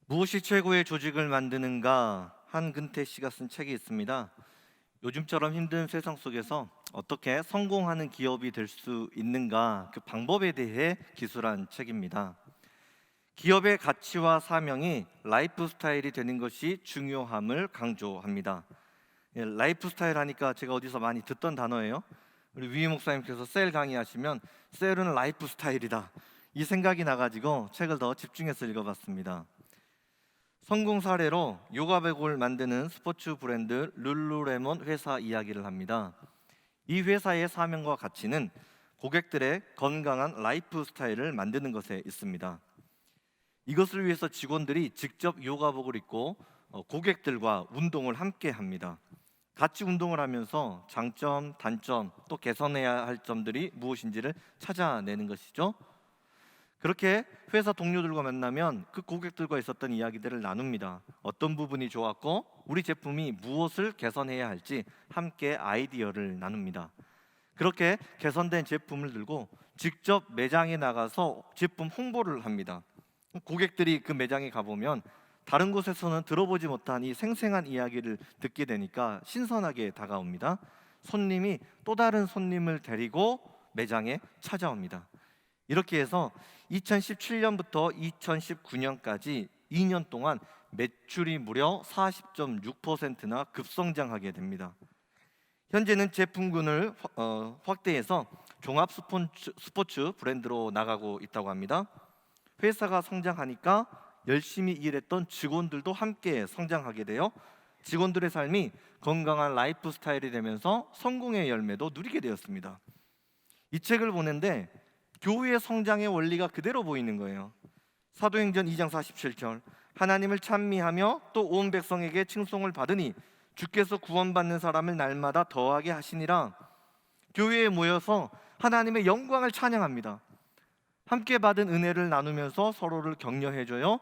무엇이 최고의 조직을 만드는가 한근태 씨가 쓴 책이 있습니다. 요즘처럼 힘든 세상 속에서 어떻게 성공하는 기업이 될 수 있는가 그 방법에 대해 기술한 책입니다. 기업의 가치와 사명이 라이프 스타일이 되는 것이 중요함을 강조합니다. 라이프 스타일 하니까 제가 어디서 많이 듣던 단어예요. 우리 위희 목사님께서 셀 강의하시면 셀은 라이프 스타일이다, 이 생각이 나가지고 책을 더 집중해서 읽어봤습니다. 성공 사례로 요가백을 만드는 스포츠 브랜드 룰루레몬 회사 이야기를 합니다. 이 회사의 사명과 가치는 고객들의 건강한 라이프 스타일을 만드는 것에 있습니다. 이것을 위해서 직원들이 직접 요가복을 입고 고객들과 운동을 함께 합니다. 같이 운동을 하면서 장점, 단점, 또 개선해야 할 점들이 무엇인지를 찾아내는 것이죠. 그렇게 회사 동료들과 만나면 그 고객들과 있었던 이야기들을 나눕니다. 어떤 부분이 좋았고 우리 제품이 무엇을 개선해야 할지 함께 아이디어를 나눕니다. 그렇게 개선된 제품을 들고 직접 매장에 나가서 제품 홍보를 합니다. 고객들이 그 매장에 가보면 다른 곳에서는 들어보지 못한 이 생생한 이야기를 듣게 되니까 신선하게 다가옵니다. 손님이 또 다른 손님을 데리고 매장에 찾아옵니다. 이렇게 해서 2017년부터 2019년까지 2년 동안 매출이 무려 40.6%나 급성장하게 됩니다. 현재는 제품군을 확대해서 종합 스포츠 브랜드로 나가고 있다고 합니다. 회사가 성장하니까 열심히 일했던 직원들도 함께 성장하게 되어 직원들의 삶이 건강한 라이프 스타일이 되면서 성공의 열매도 누리게 되었습니다. 이 책을 보는데 교회의 성장의 원리가 그대로 보이는 거예요. 사도행전 2장 47절, 하나님을 찬미하며 또 온 백성에게 칭송을 받으니 주께서 구원받는 사람을 날마다 더하게 하시니라. 교회에 모여서 하나님의 영광을 찬양합니다. 함께 받은 은혜를 나누면서 서로를 격려해줘요.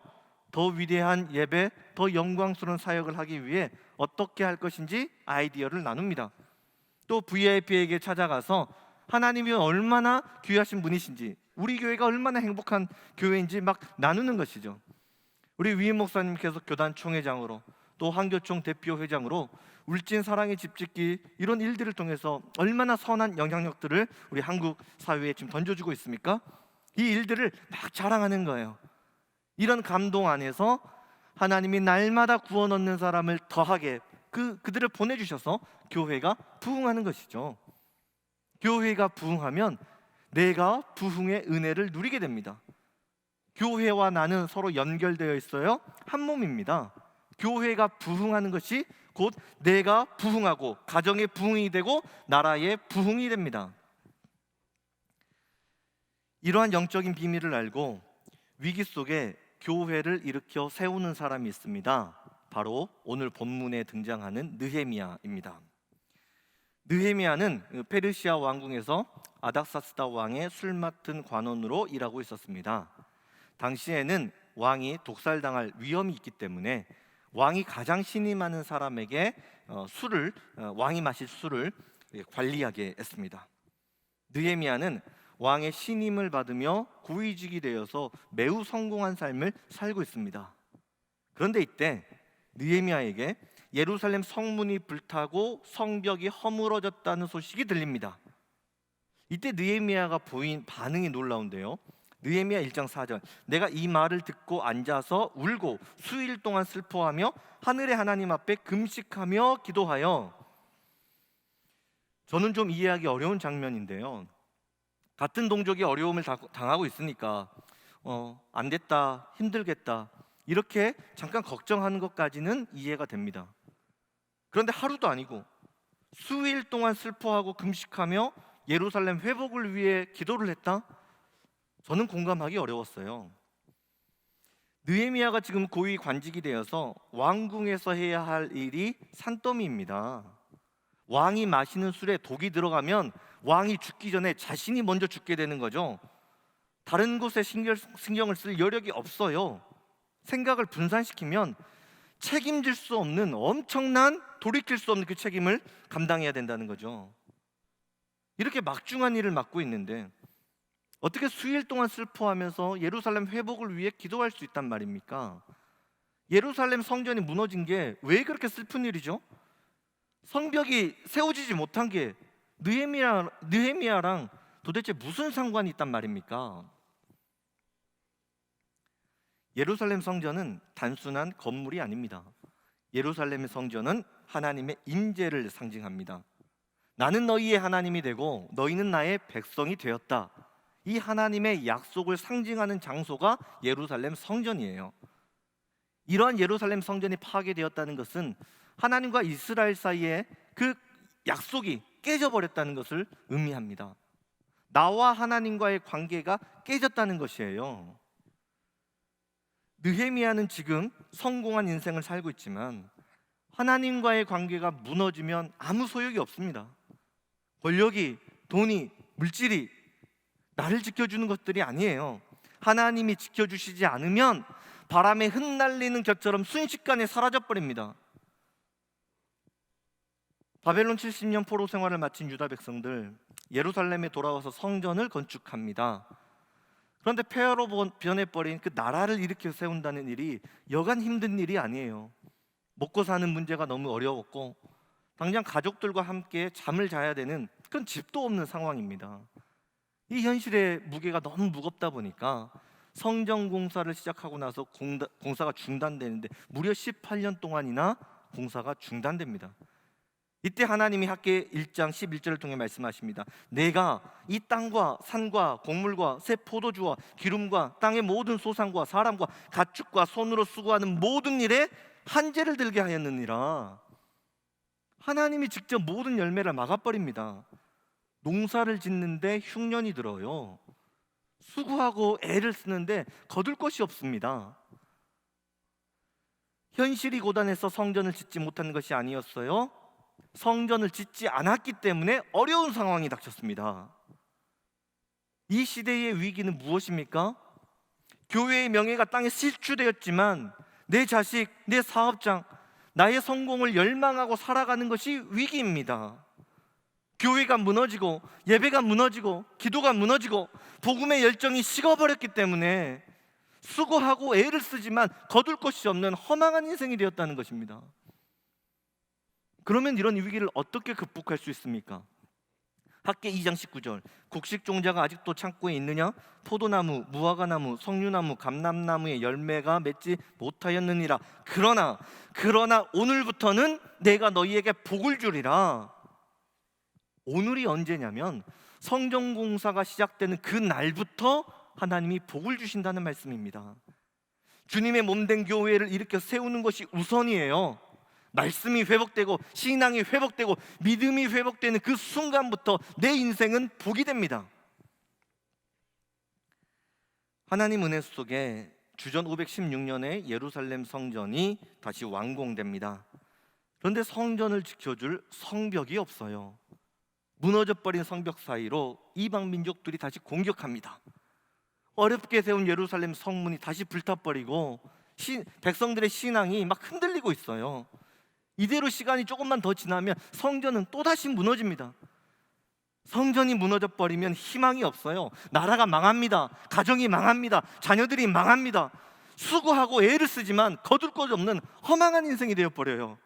더 위대한 예배, 더 영광스러운 사역을 하기 위해 어떻게 할 것인지 아이디어를 나눕니다. 또 VIP에게 찾아가서 하나님이 얼마나 귀하신 분이신지, 우리 교회가 얼마나 행복한 교회인지 막 나누는 것이죠. 우리 위임 목사님께서 교단 총회장으로 또 한교총 대표 회장으로 울진 사랑의 집짓기 이런 일들을 통해서 얼마나 선한 영향력들을 우리 한국 사회에 지금 던져주고 있습니까? 이 일들을 막 자랑하는 거예요. 이런 감동 안에서 하나님이 날마다 구원 얻는 사람을 더하게 그들을 보내주셔서 교회가 부흥하는 것이죠. 교회가 부흥하면 내가 부흥의 은혜를 누리게 됩니다. 교회와 나는 서로 연결되어 있어요. 한 몸입니다. 교회가 부흥하는 것이 곧 내가 부흥하고 가정의 부흥이 되고 나라의 부흥이 됩니다. 이러한 영적인 비밀을 알고 위기 속에 교회를 일으켜 세우는 사람이 있습니다. 바로 오늘 본문에 등장하는 느헤미야입니다. 느헤미야는 페르시아 왕궁에서 아닥사스다 왕의 술 맡은 관원으로 일하고 있었습니다. 당시에는 왕이 독살당할 위험이 있기 때문에 왕이 가장 신임하는 사람에게 왕이 마실 술을 관리하게 했습니다. 느헤미야는 왕의 신임을 받으며 고위직이 되어서 매우 성공한 삶을 살고 있습니다. 그런데 이때 느헤미야에게 예루살렘 성문이 불타고 성벽이 허물어졌다는 소식이 들립니다. 이때 느헤미야가 보인 반응이 놀라운데요. 느헤미야 1장 4절, 내가 이 말을 듣고 앉아서 울고 수일 동안 슬퍼하며 하늘의 하나님 앞에 금식하며 기도하여. 저는 좀 이해하기 어려운 장면인데요. 같은 동족이 어려움을 당하고 있으니까 안 됐다, 힘들겠다, 이렇게 잠깐 걱정하는 것까지는 이해가 됩니다. 그런데 하루도 아니고 수일 동안 슬퍼하고 금식하며 예루살렘 회복을 위해 기도를 했다? 저는 공감하기 어려웠어요. 느헤미야가 지금 고위 관직이 되어서 왕궁에서 해야 할 일이 산더미입니다. 왕이 마시는 술에 독이 들어가면 왕이 죽기 전에 자신이 먼저 죽게 되는 거죠. 다른 곳에 신경을 쓸 여력이 없어요. 생각을 분산시키면 책임질 수 없는 엄청난, 돌이킬 수 없는 그 책임을 감당해야 된다는 거죠. 이렇게 막중한 일을 맡고 있는데 어떻게 수일 동안 슬퍼하면서 예루살렘 회복을 위해 기도할 수 있단 말입니까? 예루살렘 성전이 무너진 게 왜 그렇게 슬픈 일이죠? 성벽이 세워지지 못한 게 느헤미야랑 도대체 무슨 상관이 있단 말입니까? 예루살렘 성전은 단순한 건물이 아닙니다. 예루살렘의 성전은 하나님의 임재를 상징합니다. 나는 너희의 하나님이 되고 너희는 나의 백성이 되었다. 이 하나님의 약속을 상징하는 장소가 예루살렘 성전이에요. 이러한 예루살렘 성전이 파괴되었다는 것은 하나님과 이스라엘 사이에 그 약속이 깨져버렸다는 것을 의미합니다. 나와 하나님과의 관계가 깨졌다는 것이에요. 느헤미야는 지금 성공한 인생을 살고 있지만 하나님과의 관계가 무너지면 아무 소용이 없습니다. 권력이, 돈이, 물질이 나를 지켜주는 것들이 아니에요. 하나님이 지켜주시지 않으면 바람에 흩날리는 곁처럼 순식간에 사라져버립니다. 바벨론 70년 포로 생활을 마친 유다 백성들, 예루살렘에 돌아와서 성전을 건축합니다. 그런데 폐허로 변해버린 그 나라를 일으켜 세운다는 일이 여간 힘든 일이 아니에요. 먹고 사는 문제가 너무 어려웠고 당장 가족들과 함께 잠을 자야 되는 그런 집도 없는 상황입니다. 이 현실의 무게가 너무 무겁다 보니까 성전 공사를 시작하고 나서 공사가 중단되는데 무려 18년 동안이나 공사가 중단됩니다. 이때 하나님이 학개 1장 11절을 통해 말씀하십니다. 내가 이 땅과 산과 곡물과 새 포도주와 기름과 땅의 모든 소산과 사람과 가축과 손으로 수고하는 모든 일에 한재를 들게 하였느니라. 하나님이 직접 모든 열매를 막아버립니다. 농사를 짓는데 흉년이 들어요. 수고하고 애를 쓰는데 거둘 것이 없습니다. 현실이 고단해서 성전을 짓지 못하는 것이 아니었어요. 성전을 짓지 않았기 때문에 어려운 상황이 닥쳤습니다. 이 시대의 위기는 무엇입니까? 교회의 명예가 땅에 실추되었지만 내 자식, 내 사업장, 나의 성공을 열망하고 살아가는 것이 위기입니다. 교회가 무너지고 예배가 무너지고 기도가 무너지고 복음의 열정이 식어버렸기 때문에 수고하고 애를 쓰지만 거둘 것이 없는 허망한 인생이 되었다는 것입니다. 그러면 이런 위기를 어떻게 극복할 수 있습니까? 학개 2장 19절, 곡식 종자가 아직도 창고에 있느냐? 포도나무, 무화과나무, 석류나무, 감람나무의 열매가 맺지 못하였느니라. 그러나 오늘부터는 내가 너희에게 복을 주리라. 오늘이 언제냐면 성전 공사가 시작되는 그 날부터 하나님이 복을 주신다는 말씀입니다. 주님의 몸된 교회를 일으켜 세우는 것이 우선이에요. 말씀이 회복되고 신앙이 회복되고 믿음이 회복되는 그 순간부터 내 인생은 복이 됩니다. 하나님 은혜 속에 주전 516년에 예루살렘 성전이 다시 완공됩니다. 그런데 성전을 지켜줄 성벽이 없어요. 무너져버린 성벽 사이로 이방 민족들이 다시 공격합니다. 어렵게 세운 예루살렘 성문이 다시 불타버리고 백성들의 신앙이 막 흔들리고 있어요. 이대로 시간이 조금만 더 지나면 성전은 또다시 무너집니다. 성전이 무너져버리면 희망이 없어요. 나라가 망합니다. 가정이 망합니다. 자녀들이 망합니다. 수고하고 애를 쓰지만 거둘 것 없는 허망한 인생이 되어버려요.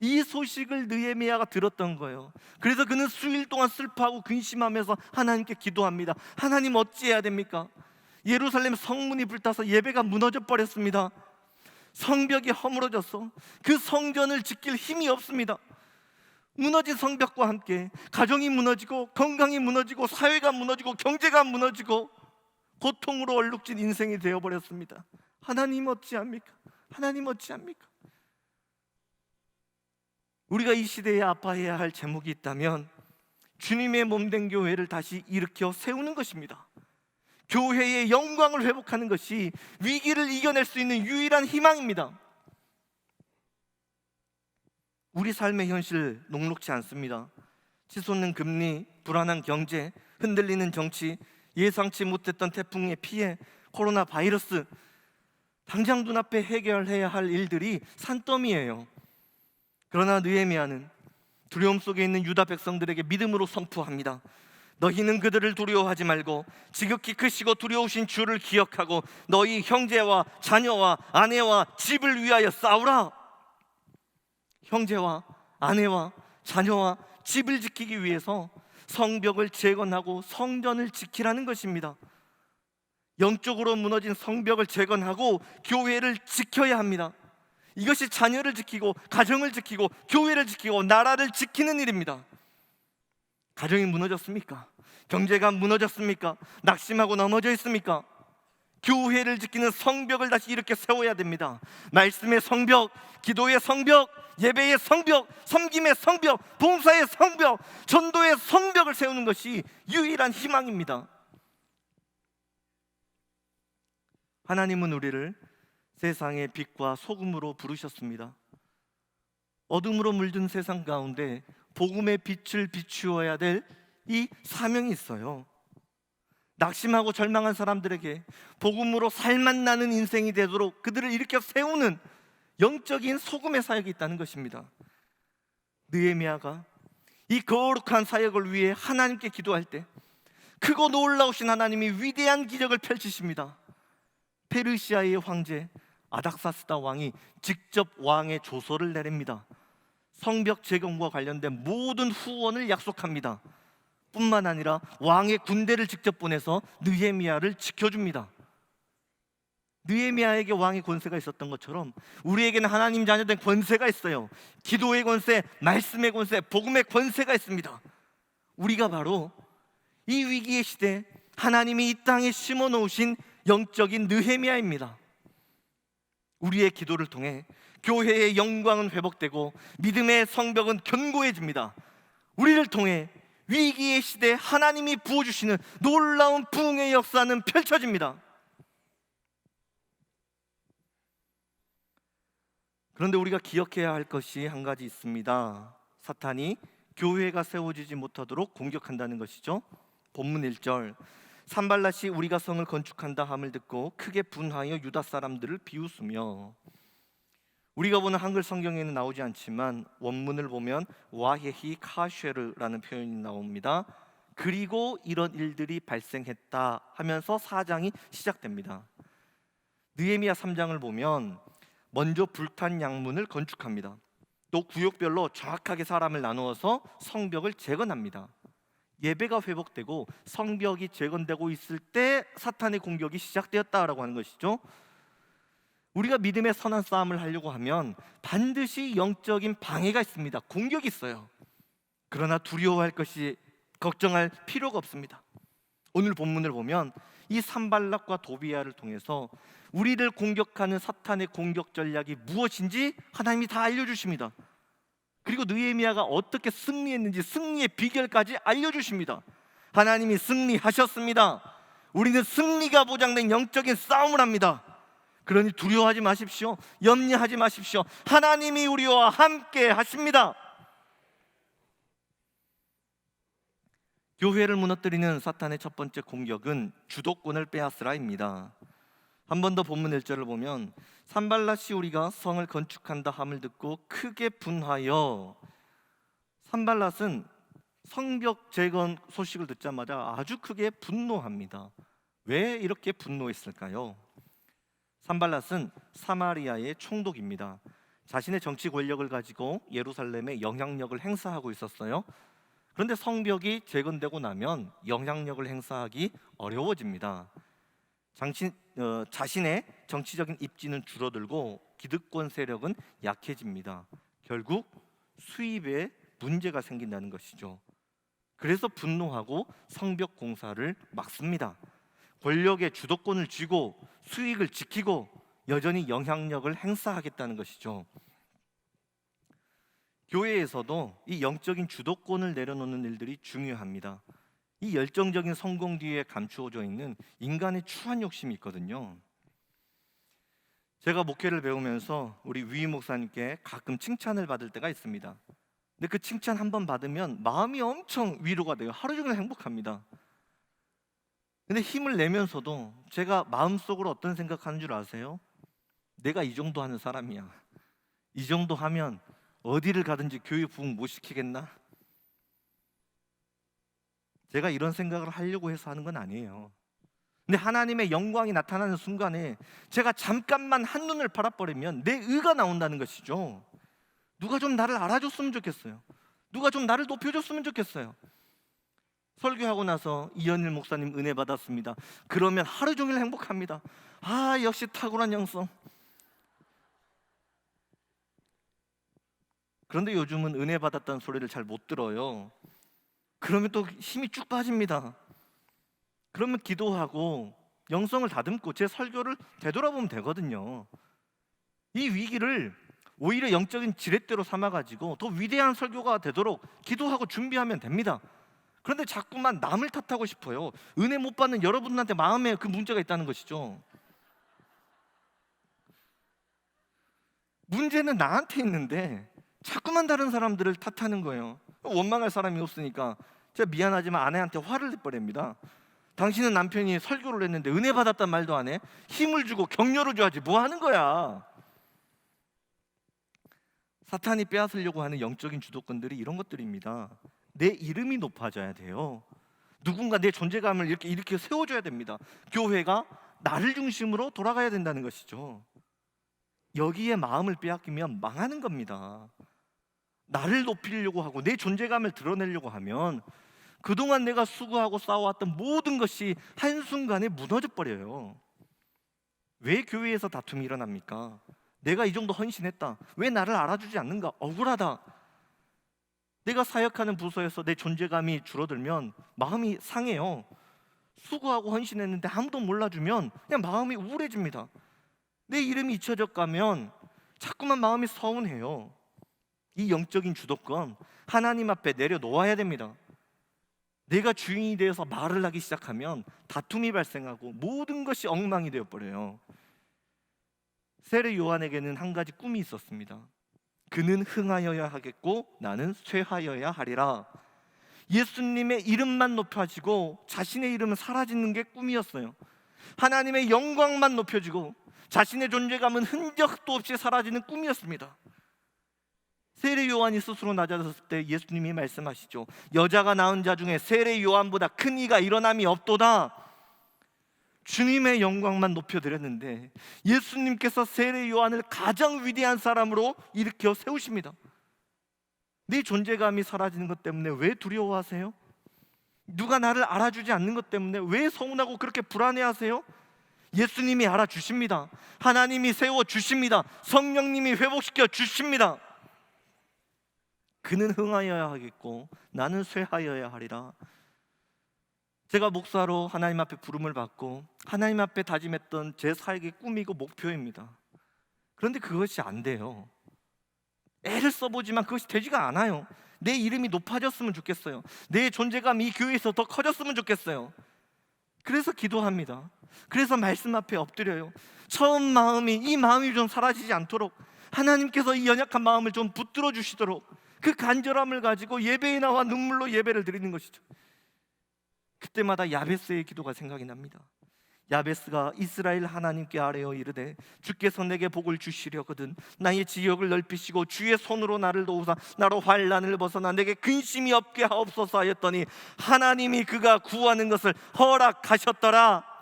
이 소식을 느헤미야가 들었던 거예요. 그래서 그는 수일 동안 슬퍼하고 근심하면서 하나님께 기도합니다. 하나님 어찌해야 됩니까? 예루살렘 성문이 불타서 예배가 무너져 버렸습니다. 성벽이 허물어졌어. 그 성전을 지킬 힘이 없습니다. 무너진 성벽과 함께 가정이 무너지고 건강이 무너지고 사회가 무너지고 경제가 무너지고 고통으로 얼룩진 인생이 되어버렸습니다. 하나님 어찌합니까? 하나님 어찌합니까? 우리가 이 시대에 아파해야 할 제목이 있다면 주님의 몸된 교회를 다시 일으켜 세우는 것입니다. 교회의 영광을 회복하는 것이 위기를 이겨낼 수 있는 유일한 희망입니다. 우리 삶의 현실 녹록지 않습니다. 치솟는 금리, 불안한 경제, 흔들리는 정치, 예상치 못했던 태풍의 피해, 코로나 바이러스, 당장 눈앞에 해결해야 할 일들이 산더미예요. 그러나 느헤미야는 두려움 속에 있는 유다 백성들에게 믿음으로 선포합니다. 너희는 그들을 두려워하지 말고 지극히 크시고 두려우신 주를 기억하고 너희 형제와 자녀와 아내와 집을 위하여 싸우라. 형제와 아내와 자녀와 집을 지키기 위해서 성벽을 재건하고 성전을 지키라는 것입니다. 영적으로 무너진 성벽을 재건하고 교회를 지켜야 합니다. 이것이 자녀를 지키고 가정을 지키고 교회를 지키고 나라를 지키는 일입니다. 가정이 무너졌습니까? 경제가 무너졌습니까? 낙심하고 넘어져 있습니까? 교회를 지키는 성벽을 다시 이렇게 세워야 됩니다. 말씀의 성벽, 기도의 성벽, 예배의 성벽, 섬김의 성벽, 봉사의 성벽, 전도의 성벽을 세우는 것이 유일한 희망입니다. 하나님은 우리를 세상의 빛과 소금으로 부르셨습니다. 어둠으로 물든 세상 가운데 복음의 빛을 비추어야 될 이 사명이 있어요. 낙심하고 절망한 사람들에게 복음으로 살맛 나는 인생이 되도록 그들을 일으켜 세우는 영적인 소금의 사역이 있다는 것입니다. 느헤미야가 이 거룩한 사역을 위해 하나님께 기도할 때 크고 놀라우신 하나님이 위대한 기적을 펼치십니다. 페르시아의 황제 아닥사스다 왕이 직접 왕의 조서를 내립니다. 성벽 재건과 관련된 모든 후원을 약속합니다. 뿐만 아니라 왕의 군대를 직접 보내서 느헤미야를 지켜줍니다. 느헤미야에게 왕의 권세가 있었던 것처럼 우리에게는 하나님 자녀된 권세가 있어요. 기도의 권세, 말씀의 권세, 복음의 권세가 있습니다. 우리가 바로 이 위기의 시대 하나님이 이 땅에 심어놓으신 영적인 느헤미야입니다. 우리의 기도를 통해 교회의 영광은 회복되고 믿음의 성벽은 견고해집니다. 우리를 통해 위기의 시대에 하나님이 부어주시는 놀라운 부흥의 역사는 펼쳐집니다. 그런데 우리가 기억해야 할 것이 한 가지 있습니다. 사탄이 교회가 세워지지 못하도록 공격한다는 것이죠. 본문 1절, 산발랏이 우리가 성을 건축한다 함을 듣고 크게 분하여 유다 사람들을 비웃으며, 우리가 보는 한글 성경에는 나오지 않지만 원문을 보면 와헤히 카쉐르라는 표현이 나옵니다. 그리고 이런 일들이 발생했다 하면서 4장이 시작됩니다. 느헤미야 3장을 보면 먼저 불탄 양문을 건축합니다. 또 구역별로 정확하게 사람을 나누어서 성벽을 재건합니다. 예배가 회복되고 성벽이 재건되고 있을 때 사탄의 공격이 시작되었다라고 하는 것이죠. 우리가 믿음의 선한 싸움을 하려고 하면 반드시 영적인 방해가 있습니다. 공격이 있어요. 그러나 두려워할 것이, 걱정할 필요가 없습니다. 오늘 본문을 보면 이 산발락과 도비야를 통해서 우리를 공격하는 사탄의 공격 전략이 무엇인지 하나님이 다 알려주십니다. 그리고 느헤미야가 어떻게 승리했는지 승리의 비결까지 알려주십니다. 하나님이 승리하셨습니다. 우리는 승리가 보장된 영적인 싸움을 합니다. 그러니 두려워하지 마십시오. 염려하지 마십시오. 하나님이 우리와 함께 하십니다. 교회를 무너뜨리는 사탄의 첫 번째 공격은 주도권을 빼앗으라입니다. 한 번 더 본문 1절을 보면 산발랏이 우리가 성을 건축한다 함을 듣고 크게 분하여, 산발랏은 성벽 재건 소식을 듣자마자 아주 크게 분노합니다. 왜 이렇게 분노했을까요? 산발랏은 사마리아의 총독입니다. 자신의 정치 권력을 가지고 예루살렘에 영향력을 행사하고 있었어요. 그런데 성벽이 재건되고 나면 영향력을 행사하기 어려워집니다. 자신의 정치적인 입지는 줄어들고 기득권 세력은 약해집니다. 결국 수입에 문제가 생긴다는 것이죠. 그래서 분노하고 성벽 공사를 막습니다. 권력의 주도권을 쥐고 수익을 지키고 여전히 영향력을 행사하겠다는 것이죠. 교회에서도 이 영적인 주도권을 내려놓는 일들이 중요합니다. 이 열정적인 성공 뒤에 감추어져 있는 인간의 추한 욕심이 있거든요. 제가 목회를 배우면서 우리 위임 목사님께 가끔 칭찬을 받을 때가 있습니다. 근데 그 칭찬 한번 받으면 마음이 엄청 위로가 돼요. 하루 종일 행복합니다. 근데 힘을 내면서도 제가 마음속으로 어떤 생각하는 줄 아세요? 내가 이 정도 하는 사람이야. 이 정도 하면 어디를 가든지 교회 부흥 못 시키겠나? 제가 이런 생각을 하려고 해서 하는 건 아니에요. 근데 하나님의 영광이 나타나는 순간에 제가 잠깐만 한눈을 팔아버리면 내 의가 나온다는 것이죠. 누가 좀 나를 알아줬으면 좋겠어요. 누가 좀 나를 높여줬으면 좋겠어요. 설교하고 나서 이현일 목사님 은혜 받았습니다. 그러면 하루 종일 행복합니다. 아, 역시 탁월한 영성. 그런데 요즘은 은혜 받았다는 소리를 잘 못 들어요. 그러면 또 힘이 쭉 빠집니다. 그러면 기도하고 영성을 다듬고 제 설교를 되돌아보면 되거든요. 이 위기를 오히려 영적인 지렛대로 삼아가지고 더 위대한 설교가 되도록 기도하고 준비하면 됩니다. 그런데 자꾸만 남을 탓하고 싶어요. 은혜 못 받는 여러분한테 마음에 그 문제가 있다는 것이죠. 문제는 나한테 있는데 자꾸만 다른 사람들을 탓하는 거예요. 원망할 사람이 없으니까 제가 미안하지만 아내한테 화를 내버립니다. 당신은 남편이 설교를 했는데 은혜 받았단 말도 안 해? 힘을 주고 격려를 줘야지 뭐 하는 거야? 사탄이 빼앗으려고 하는 영적인 주도권들이 이런 것들입니다. 내 이름이 높아져야 돼요. 누군가 내 존재감을 이렇게 세워줘야 됩니다. 교회가 나를 중심으로 돌아가야 된다는 것이죠. 여기에 마음을 빼앗기면 망하는 겁니다. 나를 높이려고 하고 내 존재감을 드러내려고 하면 그동안 내가 수고하고 쌓아왔던 모든 것이 한순간에 무너져 버려요. 왜 교회에서 다툼이 일어납니까? 내가 이 정도 헌신했다. 왜 나를 알아주지 않는가? 억울하다. 내가 사역하는 부서에서 내 존재감이 줄어들면 마음이 상해요. 수고하고 헌신했는데 아무도 몰라주면 그냥 마음이 우울해집니다. 내 이름이 잊혀져 가면 자꾸만 마음이 서운해요. 이 영적인 주도권 하나님 앞에 내려놓아야 됩니다. 내가 주인이 되어서 말을 하기 시작하면 다툼이 발생하고 모든 것이 엉망이 되어버려요. 세례 요한에게는 한 가지 꿈이 있었습니다. 그는 흥하여야 하겠고 나는 쇠하여야 하리라. 예수님의 이름만 높여지고 자신의 이름은 사라지는 게 꿈이었어요. 하나님의 영광만 높여지고 자신의 존재감은 흔적도 없이 사라지는 꿈이었습니다. 세례 요한이 스스로 낮아졌을 때 예수님이 말씀하시죠. 여자가 낳은 자 중에 세례 요한보다 큰 이가 일어남이 없도다. 주님의 영광만 높여드렸는데 예수님께서 세례 요한을 가장 위대한 사람으로 일으켜 세우십니다. 네 존재감이 사라지는 것 때문에 왜 두려워하세요? 누가 나를 알아주지 않는 것 때문에 왜 서운하고 그렇게 불안해하세요? 예수님이 알아주십니다. 하나님이 세워주십니다. 성령님이 회복시켜 주십니다. 그는 흥하여야 하겠고 나는 쇠하여야 하리라. 제가 목사로 하나님 앞에 부름을 받고 하나님 앞에 다짐했던 제 사역의 꿈이고 목표입니다. 그런데 그것이 안 돼요. 애를 써보지만 그것이 되지가 않아요. 내 이름이 높아졌으면 좋겠어요. 내 존재감이 이 교회에서 더 커졌으면 좋겠어요. 그래서 기도합니다. 그래서 말씀 앞에 엎드려요. 이 마음이 좀 사라지지 않도록 하나님께서 이 연약한 마음을 좀 붙들어 주시도록 그 간절함을 가지고 예배에 나와 눈물로 예배를 드리는 것이죠. 그때마다 야베스의 기도가 생각이 납니다. 야베스가 이스라엘 하나님께 아뢰어 이르되 주께서 내게 복을 주시려거든 나의 지역을 넓히시고 주의 손으로 나를 도우사 나로 환난을 벗어나 내게 근심이 없게 하옵소서 하였더니 하나님이 그가 구하는 것을 허락하셨더라.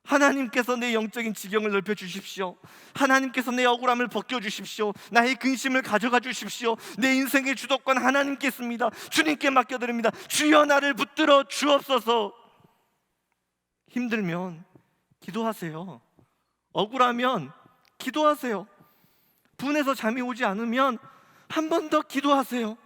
하나님께서 내 영적인 지경을 넓혀 주십시오. 하나님께서 내 억울함을 벗겨 주십시오. 나의 근심을 가져가 주십시오. 내 인생의 주도권 하나님께 있습니다. 주님께 맡겨드립니다. 주여 나를 붙들어 주옵소서. 힘들면 기도하세요. 억울하면 기도하세요. 분해서 잠이 오지 않으면 한 번 더 기도하세요.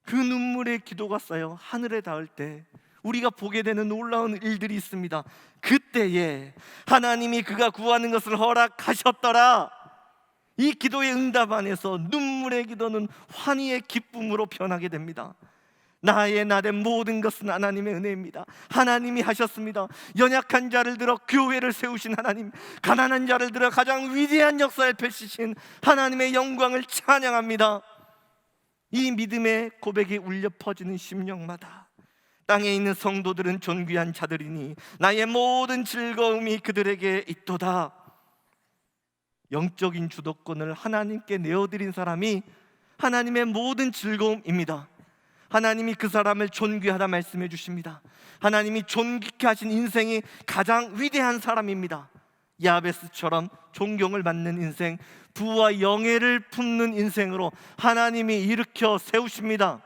그 눈물의 기도가 쌓여 하늘에 닿을 때 우리가 보게 되는 놀라운 일들이 있습니다. 그때에 하나님이 그가 구하는 것을 허락하셨더라. 이 기도의 응답 안에서 눈물의 기도는 환희의 기쁨으로 변하게 됩니다. 나의 나된 모든 것은 하나님의 은혜입니다. 하나님이 하셨습니다. 연약한 자를 들어 교회를 세우신 하나님, 가난한 자를 들어 가장 위대한 역사를 펼치신 하나님의 영광을 찬양합니다. 이 믿음의 고백이 울려 퍼지는 심령마다 땅에 있는 성도들은 존귀한 자들이니 나의 모든 즐거움이 그들에게 있도다. 영적인 주도권을 하나님께 내어드린 사람이 하나님의 모든 즐거움입니다. 하나님이 그 사람을 존귀하다 말씀해 주십니다. 하나님이 존귀케 하신 인생이 가장 위대한 사람입니다. 야베스처럼 존경을 받는 인생, 부와 영예를 품는 인생으로 하나님이 일으켜 세우십니다.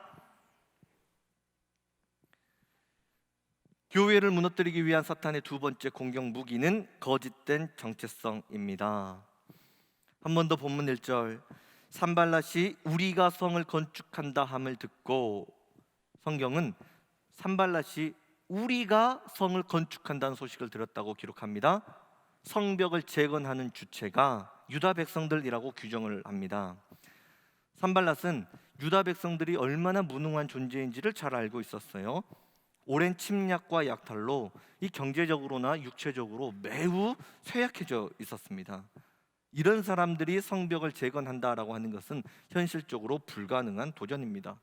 교회를 무너뜨리기 위한 사탄의 두 번째 공격 무기는 거짓된 정체성입니다. 한 번 더 본문 1절, 산발랏이 우리가 성을 건축한다 함을 듣고, 성경은 산발랏이 우리가 성을 건축한다는 소식을 들었다고 기록합니다. 성벽을 재건하는 주체가 유다 백성들이라고 규정을 합니다. 산발랏은 유다 백성들이 얼마나 무능한 존재인지를 잘 알고 있었어요. 오랜 침략과 약탈로 이 경제적으로나 육체적으로 매우 쇠약해져 있었습니다. 이런 사람들이 성벽을 재건한다라고 하는 것은 현실적으로 불가능한 도전입니다.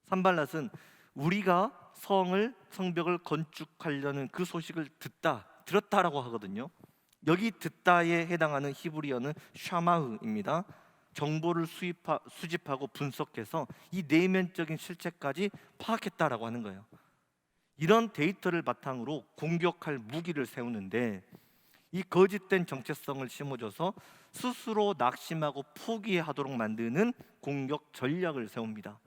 산발랏은 우리가 성벽을 건축하려는 그 소식을 들었다라고 하거든요. 여기 듣다에 해당하는 히브리어는 샤마흐입니다. 정보를 수집하고 분석해서 이 내면적인 실체까지 파악했다라고 하는 거예요. 이런 데이터를 바탕으로 공격할 무기를 세우는데, 이 거짓된 정체성을 심어줘서 스스로 낙심하고 포기하도록 만드는 공격 전략을 세웁니다.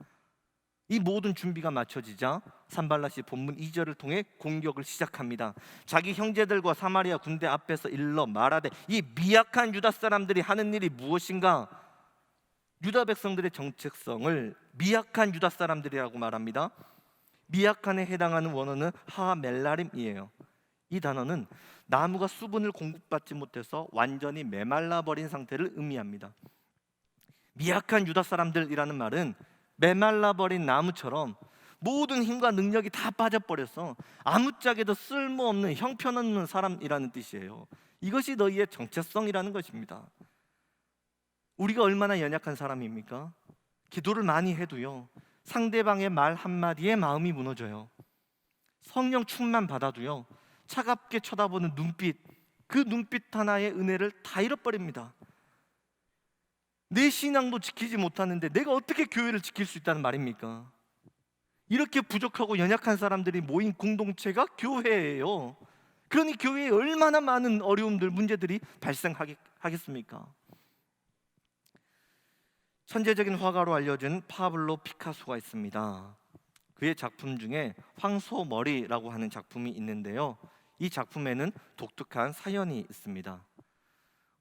이 모든 준비가 마쳐지자 산발랏이 본문 2절을 통해 공격을 시작합니다. 자기 형제들과 사마리아 군대 앞에서 일러 말하되, 이 미약한 유다 사람들이 하는 일이 무엇인가? 유다 백성들의 정체성을 미약한 유다 사람들이라고 말합니다. 미약한에 해당하는 원어는 하멜라림이에요. 이 단어는 나무가 수분을 공급받지 못해서 완전히 메말라버린 상태를 의미합니다. 미약한 유다 사람들이라는 말은 메말라버린 나무처럼 모든 힘과 능력이 다 빠져버려서 아무짝에도 쓸모없는 형편없는 사람이라는 뜻이에요. 이것이 너희의 정체성이라는 것입니다. 우리가 얼마나 연약한 사람입니까? 기도를 많이 해도요, 상대방의 말 한마디에 마음이 무너져요. 성령 충만 받아도요, 차갑게 쳐다보는 눈빛, 그 눈빛 하나의 은혜를 다 잃어버립니다. 내 신앙도 지키지 못하는데 내가 어떻게 교회를 지킬 수 있다는 말입니까? 이렇게 부족하고 연약한 사람들이 모인 공동체가 교회예요. 그러니 교회에 얼마나 많은 어려움들, 문제들이 발생하겠습니까? 천재적인 화가로 알려진 파블로 피카소가 있습니다. 그의 작품 중에 황소머리라고 하는 작품이 있는데요, 이 작품에는 독특한 사연이 있습니다.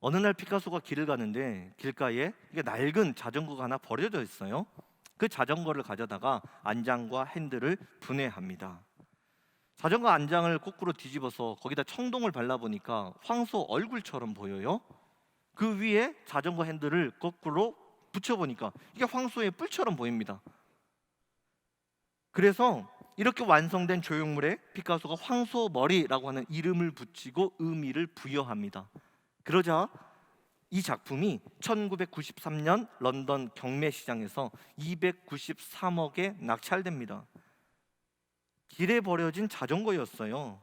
어느 날 피카소가 길을 가는데 길가에 낡은 자전거가 하나 버려져 있어요. 그 자전거를 가져다가 안장과 핸들을 분해합니다. 자전거 안장을 거꾸로 뒤집어서 거기다 청동을 발라보니까 황소 얼굴처럼 보여요. 그 위에 자전거 핸들을 거꾸로 붙여보니까 이게 황소의 뿔처럼 보입니다. 그래서 이렇게 완성된 조형물에 피카소가 황소머리라고 하는 이름을 붙이고 의미를 부여합니다. 그러자 이 작품이 1993년 런던 경매시장에서 293억에 낙찰됩니다. 길에 버려진 자전거였어요.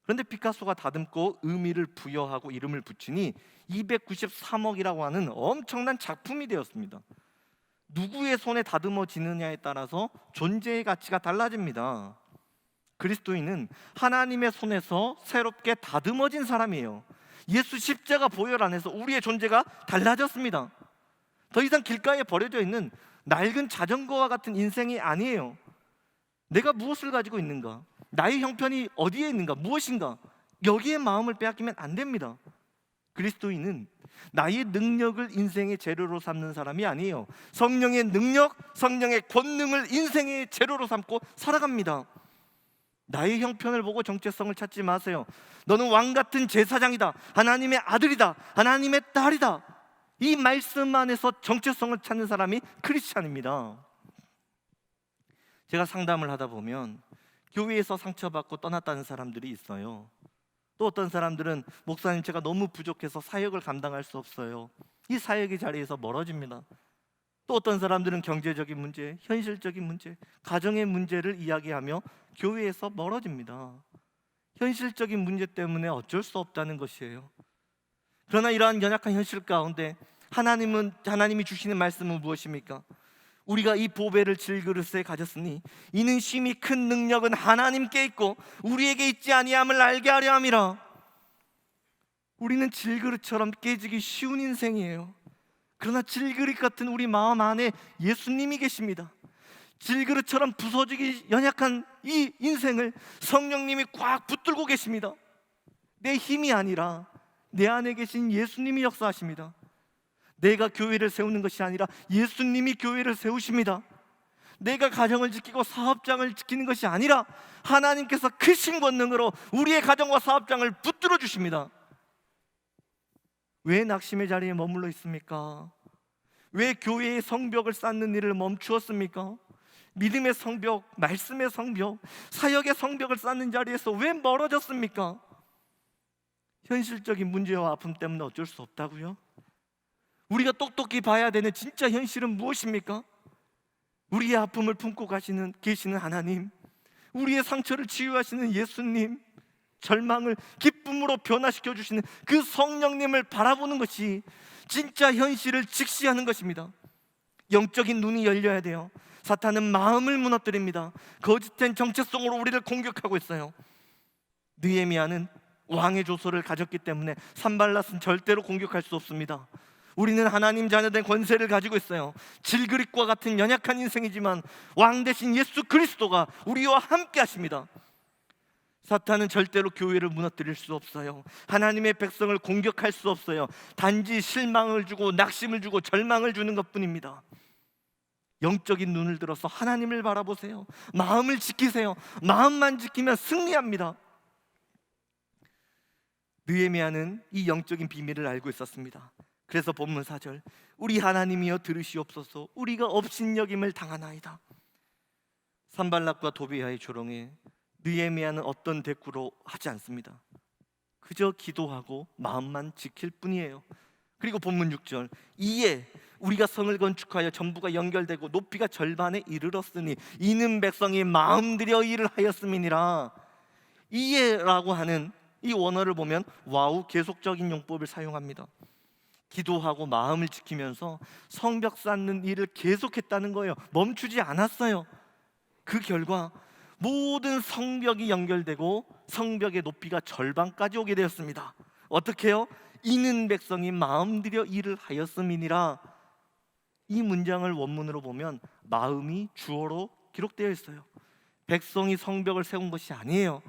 그런데 피카소가 다듬고 의미를 부여하고 이름을 붙이니 293억이라고 하는 엄청난 작품이 되었습니다. 누구의 손에 다듬어지느냐에 따라서 존재의 가치가 달라집니다. 그리스도인은 하나님의 손에서 새롭게 다듬어진 사람이에요. 예수 십자가 보혈 안에서 우리의 존재가 달라졌습니다. 더 이상 길가에 버려져 있는 낡은 자전거와 같은 인생이 아니에요. 내가 무엇을 가지고 있는가? 나의 형편이 어디에 있는가? 무엇인가? 여기에 마음을 빼앗기면 안 됩니다. 그리스도인은 나의 능력을 인생의 재료로 삼는 사람이 아니에요. 성령의 능력, 성령의 권능을 인생의 재료로 삼고 살아갑니다. 나의 형편을 보고 정체성을 찾지 마세요. 너는 왕같은 제사장이다, 하나님의 아들이다, 하나님의 딸이다. 이 말씀 안에서 정체성을 찾는 사람이 크리스찬입니다. 제가 상담을 하다 보면 교회에서 상처받고 떠났다는 사람들이 있어요. 또 어떤 사람들은 목사님, 제가 너무 부족해서 사역을 감당할 수 없어요. 이 사역의 자리에서 멀어집니다. 또 어떤 사람들은 경제적인 문제, 현실적인 문제, 가정의 문제를 이야기하며 교회에서 멀어집니다. 현실적인 문제 때문에 어쩔 수 없다는 것이에요. 그러나 이러한 연약한 현실 가운데 하나님이 주시는 말씀은 무엇입니까? 우리가 이 보배를 질그릇에 가졌으니 이는 심히 큰 능력은 하나님께 있고 우리에게 있지 아니함을 알게 하려 함이라. 우리는 질그릇처럼 깨지기 쉬운 인생이에요. 그러나 질그릇 같은 우리 마음 안에 예수님이 계십니다. 질그릇처럼 부서지기 연약한 이 인생을 성령님이 꽉 붙들고 계십니다. 내 힘이 아니라 내 안에 계신 예수님이 역사하십니다. 내가 교회를 세우는 것이 아니라 예수님이 교회를 세우십니다. 내가 가정을 지키고 사업장을 지키는 것이 아니라 하나님께서 크신 권능으로 우리의 가정과 사업장을 붙들어 주십니다. 왜 낙심의 자리에 머물러 있습니까? 왜 교회의 성벽을 쌓는 일을 멈추었습니까? 믿음의 성벽, 말씀의 성벽, 사역의 성벽을 쌓는 자리에서 왜 멀어졌습니까? 현실적인 문제와 아픔 때문에 어쩔 수 없다고요? 우리가 똑똑히 봐야 되는 진짜 현실은 무엇입니까? 우리의 아픔을 품고 계시는 하나님, 우리의 상처를 치유하시는 예수님, 절망을 기쁨으로 변화시켜 주시는 그 성령님을 바라보는 것이 진짜 현실을 직시하는 것입니다. 영적인 눈이 열려야 돼요. 사탄은 마음을 무너뜨립니다. 거짓된 정체성으로 우리를 공격하고 있어요. 느헤미야는 왕의 조서를 가졌기 때문에 산발랏은 절대로 공격할 수 없습니다. 우리는 하나님 자녀된 권세를 가지고 있어요. 질그릇과 같은 연약한 인생이지만 왕 대신 예수 그리스도가 우리와 함께 하십니다. 사탄은 절대로 교회를 무너뜨릴 수 없어요. 하나님의 백성을 공격할 수 없어요. 단지 실망을 주고 낙심을 주고 절망을 주는 것뿐입니다. 영적인 눈을 들어서 하나님을 바라보세요. 마음을 지키세요. 마음만 지키면 승리합니다. 느헤미야는 이 영적인 비밀을 알고 있었습니다. 그래서 본문 4절, 우리 하나님이여 들으시옵소서, 우리가 업신여김을 당하나이다. 산발락과 도비야의 조롱에 느헤미야는 어떤 대꾸로 하지 않습니다. 그저 기도하고 마음만 지킬 뿐이에요. 그리고 본문 6절, 이에 우리가 성을 건축하여 전부가 연결되고 높이가 절반에 이르렀으니 이는 백성이 마음들여 일을 하였음이니라. 이에라고 하는 이 원어를 보면 와우 계속적인 용법을 사용합니다. 기도하고 마음을 지키면서 성벽 쌓는 일을 계속했다는 거예요. 멈추지 않았어요. 그 결과 모든 성벽이 연결되고 성벽의 높이가 절반까지 오게 되었습니다. 어떻게 해요? 이는 백성이 마음들여 일을 하였음이니라. 이 문장을 원문으로 보면 마음이 주어로 기록되어 있어요. 백성이 성벽을 세운 것이 아니에요.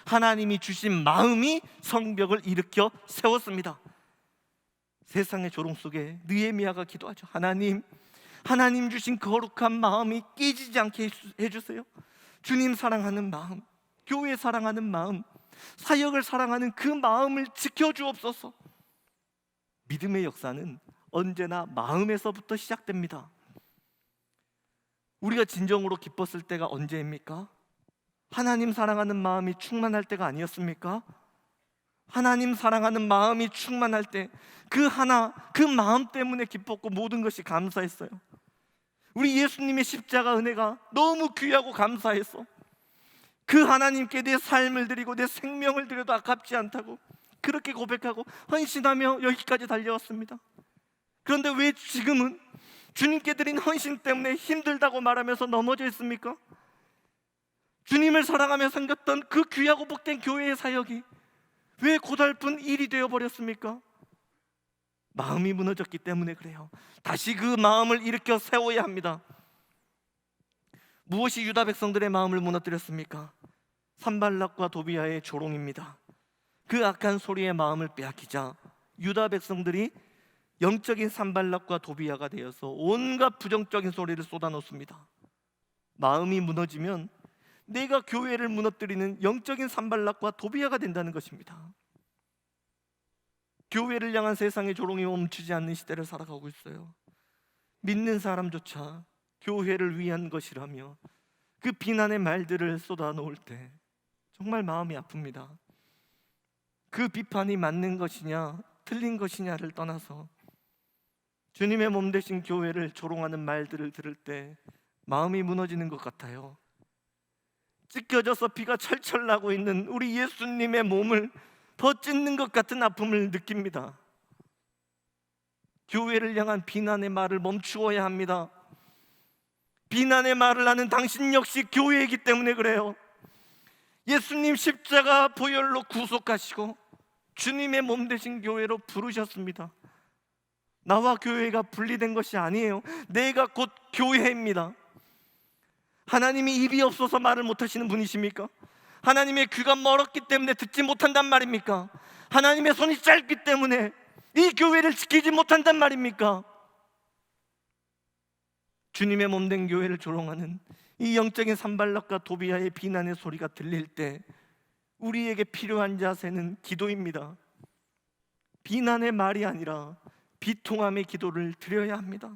하나님이 주신 마음이 성벽을 일으켜 세웠습니다. 세상의 조롱 속에 느헤미야가 기도하죠. 하나님 주신 거룩한 마음이 깨지지 않게 해주세요. 주님 사랑하는 마음, 교회 사랑하는 마음, 사역을 사랑하는 그 마음을 지켜주옵소서. 믿음의 역사는 언제나 마음에서부터 시작됩니다. 우리가 진정으로 기뻤을 때가 언제입니까? 하나님 사랑하는 마음이 충만할 때가 아니었습니까? 하나님 사랑하는 마음이 충만할 때 그 마음 때문에 기뻤고 모든 것이 감사했어요. 우리 예수님의 십자가 은혜가 너무 귀하고 감사해서 그 하나님께 내 삶을 드리고 내 생명을 드려도 아깝지 않다고 그렇게 고백하고 헌신하며 여기까지 달려왔습니다. 그런데 왜 지금은 주님께 드린 헌신 때문에 힘들다고 말하면서 넘어져 있습니까? 주님을 사랑하며 생겼던 그 귀하고 복된 교회의 사역이 왜 고달픈 일이 되어버렸습니까? 마음이 무너졌기 때문에 그래요. 다시 그 마음을 일으켜 세워야 합니다. 무엇이 유다 백성들의 마음을 무너뜨렸습니까? 산발락과 도비야의 조롱입니다. 그 악한 소리의 마음을 빼앗기자 유다 백성들이 영적인 산발락과 도비야가 되어서 온갖 부정적인 소리를 쏟아놓습니다. 마음이 무너지면 내가 교회를 무너뜨리는 영적인 산발락과 도비야가 된다는 것입니다. 교회를 향한 세상의 조롱이 멈추지 않는 시대를 살아가고 있어요. 믿는 사람조차 교회를 위한 것이라며 그 비난의 말들을 쏟아놓을 때 정말 마음이 아픕니다. 그 비판이 맞는 것이냐 틀린 것이냐를 떠나서 주님의 몸 되신 교회를 조롱하는 말들을 들을 때 마음이 무너지는 것 같아요. 찢겨져서 피가 철철 나고 있는 우리 예수님의 몸을 더 찢는 것 같은 아픔을 느낍니다. 교회를 향한 비난의 말을 멈추어야 합니다. 비난의 말을 하는 당신 역시 교회이기 때문에 그래요. 예수님 십자가 보혈로 구속하시고 주님의 몸 되신 교회로 부르셨습니다. 나와 교회가 분리된 것이 아니에요. 내가 곧 교회입니다. 하나님이 입이 없어서 말을 못하시는 분이십니까? 하나님의 귀가 멀었기 때문에 듣지 못한단 말입니까? 하나님의 손이 짧기 때문에 이 교회를 지키지 못한단 말입니까? 주님의 몸된 교회를 조롱하는 이 영적인 산발락과 도비아의 비난의 소리가 들릴 때 우리에게 필요한 자세는 기도입니다. 비난의 말이 아니라 비통함의 기도를 드려야 합니다.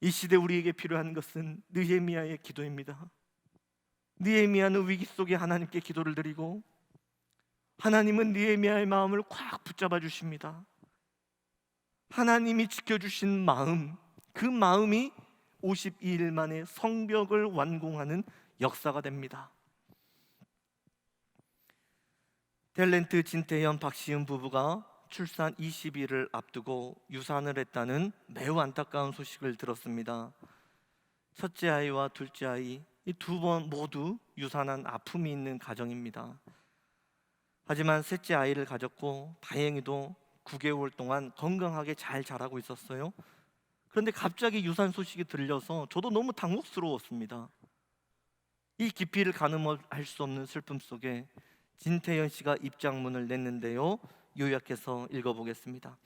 이 시대 우리에게 필요한 것은 느헤미야의 기도입니다. 느헤미야는 위기 속에 하나님께 기도를 드리고 하나님은 느헤미야의 마음을 꽉 붙잡아 주십니다. 하나님이 지켜주신 마음, 그 마음이 52일 만에 성벽을 완공하는 역사가 됩니다. 탤런트 진태현, 박시은 부부가 출산 20일을 앞두고 유산을 했다는 매우 안타까운 소식을 들었습니다. 첫째 아이와 둘째 아이, 이 두 번 모두 유산한 아픔이 있는 가정입니다. 하지만 셋째 아이를 가졌고 다행히도 9개월 동안 건강하게 잘 자라고 있었어요. 그런데 갑자기 유산 소식이 들려서 저도 너무 당혹스러웠습니다. 이 깊이를 가늠할 수 없는 슬픔 속에 진태현 씨가 입장문을 냈는데요, 요약해서 읽어보겠습니다.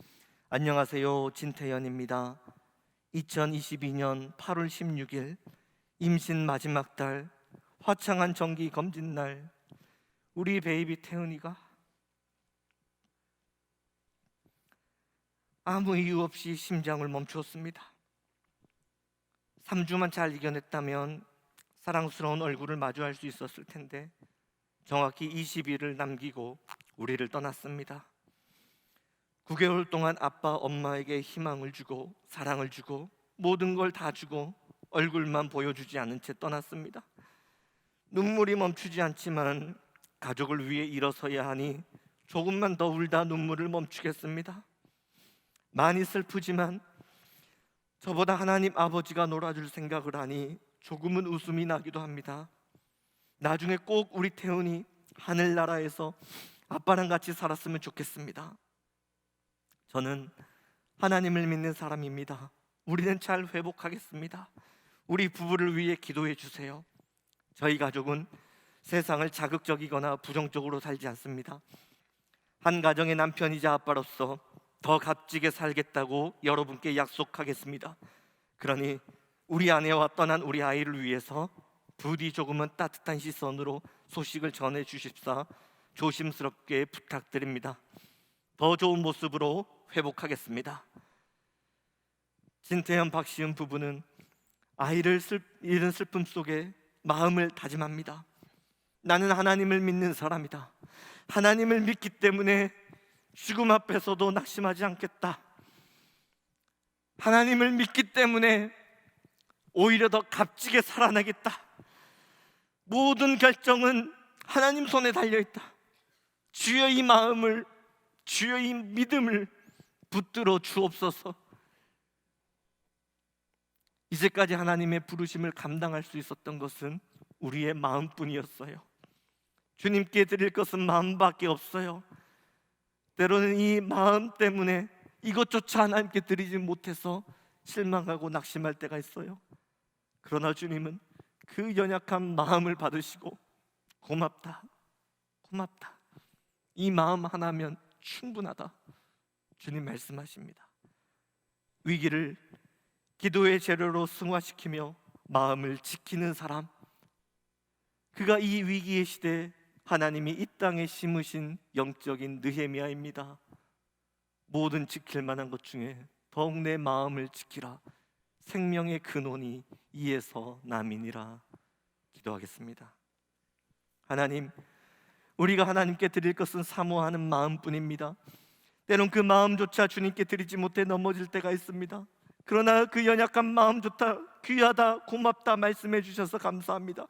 안녕하세요, 진태현입니다. 2022년 8월 16일 임신 마지막 달 화창한 정기 검진 날, 우리 베이비 태은이가 아무 이유 없이 심장을 멈추었습니다. 3주만 잘 이겨냈다면 사랑스러운 얼굴을 마주할 수 있었을 텐데 정확히 20일을 남기고 우리를 떠났습니다. 9개월 동안 아빠 엄마에게 희망을 주고 사랑을 주고 모든 걸 다 주고 얼굴만 보여주지 않은 채 떠났습니다. 눈물이 멈추지 않지만 가족을 위해 일어서야 하니 조금만 더 울다 눈물을 멈추겠습니다. 많이 슬프지만 저보다 하나님 아버지가 놀아줄 생각을 하니 조금은 웃음이 나기도 합니다. 나중에 꼭 우리 태훈이 하늘나라에서 아빠랑 같이 살았으면 좋겠습니다. 저는 하나님을 믿는 사람입니다. 우리는 잘 회복하겠습니다. 우리 부부를 위해 기도해 주세요. 저희 가족은 세상을 자극적이거나 부정적으로 살지 않습니다. 한 가정의 남편이자 아빠로서 더 값지게 살겠다고 여러분께 약속하겠습니다. 그러니 우리 아내와 떠난 우리 아이를 위해서 부디 조금은 따뜻한 시선으로 소식을 전해 주십사 조심스럽게 부탁드립니다. 더 좋은 모습으로 회복하겠습니다. 진태현, 박시은 부부는 아이를 잃은 슬픔 속에 마음을 다짐합니다. 나는 하나님을 믿는 사람이다. 하나님을 믿기 때문에 죽음 앞에서도 낙심하지 않겠다. 하나님을 믿기 때문에 오히려 더 값지게 살아나겠다. 모든 결정은 하나님 손에 달려있다. 주여 이 마음을, 주여 이 믿음을 붙들어 주옵소서. 이제까지 하나님의 부르심을 감당할 수 있었던 것은 우리의 마음뿐이었어요. 주님께 드릴 것은 마음밖에 없어요. 때로는 이 마음 때문에 이것조차 하나님께 드리지 못해서 실망하고 낙심할 때가 있어요. 그러나 주님은 그 연약한 마음을 받으시고 고맙다, 고맙다, 이 마음 하나면 충분하다, 주님 말씀하십니다. 위기를 기도의 재료로 승화시키며 마음을 지키는 사람, 그가 이 위기의 시대에 하나님이 이 땅에 심으신 영적인 느헤미야입니다. 모든 지킬 만한 것 중에 더욱 내 마음을 지키라. 생명의 근원이 이에서 남이니라. 기도하겠습니다. 하나님, 우리가 하나님께 드릴 것은 사모하는 마음뿐입니다. 때론 그 마음조차 주님께 드리지 못해 넘어질 때가 있습니다. 그러나 그 연약한 마음조차 귀하다, 고맙다 말씀해 주셔서 감사합니다.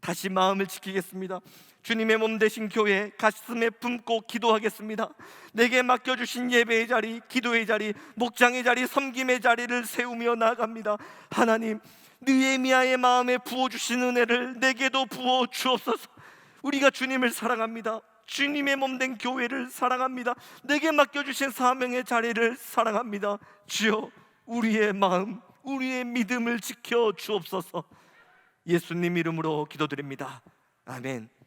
다시 마음을 지키겠습니다. 주님의 몸 되신 교회 가슴에 품고 기도하겠습니다. 내게 맡겨주신 예배의 자리, 기도의 자리, 목장의 자리, 섬김의 자리를 세우며 나아갑니다. 하나님, 느헤미야의 마음에 부어주신 은혜를 내게도 부어 주옵소서. 우리가 주님을 사랑합니다. 주님의 몸된 교회를 사랑합니다. 내게 맡겨주신 사명의 자리를 사랑합니다. 주여, 우리의 마음, 우리의 믿음을 지켜 주옵소서. 예수님 이름으로 기도드립니다. 아멘.